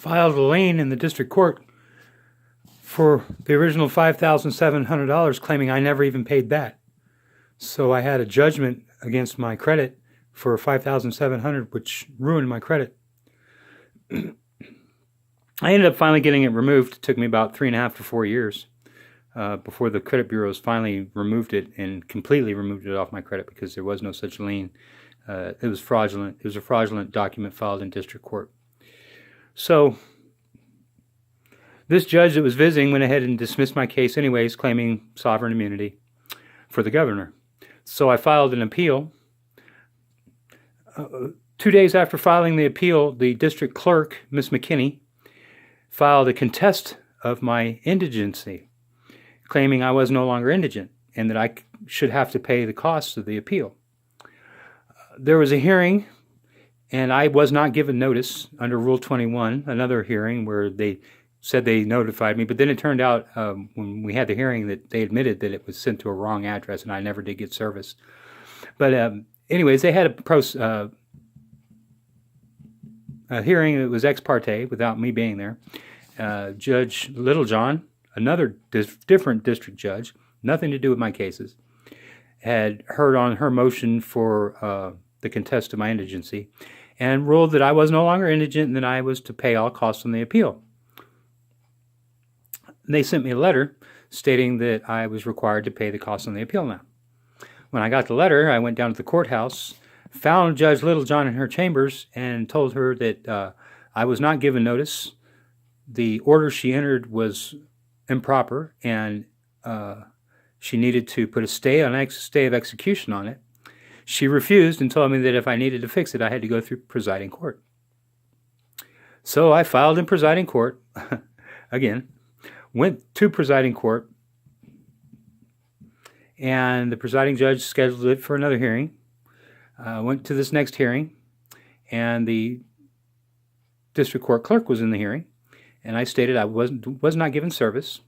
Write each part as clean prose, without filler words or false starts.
filed a lien in the district court for the original $5,700, claiming I never even paid that. So I had a judgment against my credit for $5,700, which ruined my credit. I ended up finally getting it removed. It took me about 3.5 to 4 years before the credit bureaus finally removed it and completely removed it off my credit, because there was no such lien. It was fraudulent. It was a fraudulent document filed in district court. So this judge that was visiting went ahead and dismissed my case anyways, claiming sovereign immunity for the governor. So I filed an appeal. 2 days after filing the appeal, the district clerk, Miss McKinney, filed a contest of my indigency, claiming I was no longer indigent and that I should have to pay the costs of the appeal. There was a hearing, and I was not given notice under Rule 21, another hearing where they said they notified me, but then it turned out when we had the hearing that they admitted that it was sent to a wrong address and I never did get service. But anyways, they had a hearing that was ex parte without me being there. Judge Littlejohn, another different district judge, nothing to do with my cases, had heard on her motion for the contest of my indigency and ruled that I was no longer indigent and that I was to pay all costs on the appeal. They sent me a letter stating that I was required to pay the costs on the appeal now. When I got the letter, I went down to the courthouse, found Judge Littlejohn in her chambers, and told her that I was not given notice. The order she entered was improper, and she needed to put a stay of execution on it. She refused and told me that if I needed to fix it, I had to go through presiding court. So I filed in presiding court again, went to presiding court, and the presiding judge scheduled it for another hearing. Went to this next hearing, and the district court clerk was in the hearing, and I stated I was not given service.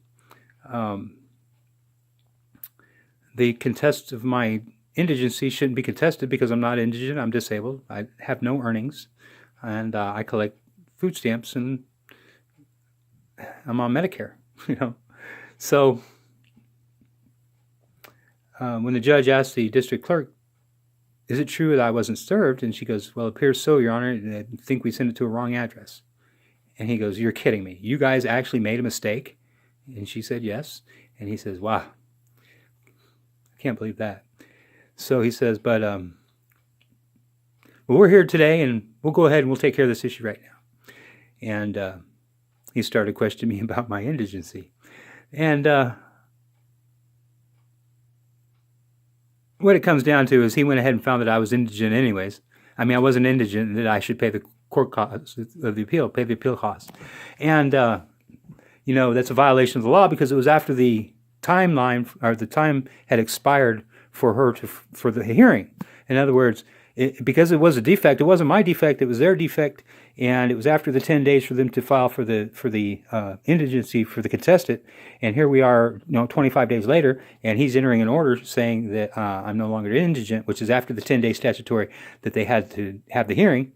The contest of my indigency shouldn't be contested because I'm not indigent. I'm disabled. I have no earnings, and I collect food stamps, and I'm on Medicare. So when the judge asked the district clerk, "Is it true that I wasn't served?" and she goes, "Well, it appears so, Your Honor. I think we sent it to a wrong address." And he goes, "You're kidding me. You guys actually made a mistake?" And she said, "Yes." And he says, "Wow, I can't believe that." So he says, "But well, we're here today, and we'll go ahead and we'll take care of this issue right now." And he started questioning me about my indigency. And what it comes down to is he went ahead and found that I was indigent anyways. I mean, I wasn't indigent, and that I should pay the court costs of the appeal, pay the appeal costs. And, that's a violation of the law because it was after the timeline, or the time had expired for her for the hearing. In other words, because it was a defect, it wasn't my defect, it was their defect, and it was after the 10 days for them to file for the indigency for the contestant. And here we are, 25 days later, and he's entering an order saying that I'm no longer indigent, which is after the 10-day statutory that they had to have the hearing.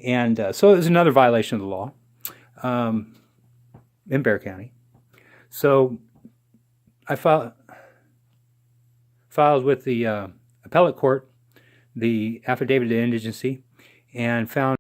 And so it was another violation of the law in Bexar County. So I filed with the appellate court the affidavit of indigency and found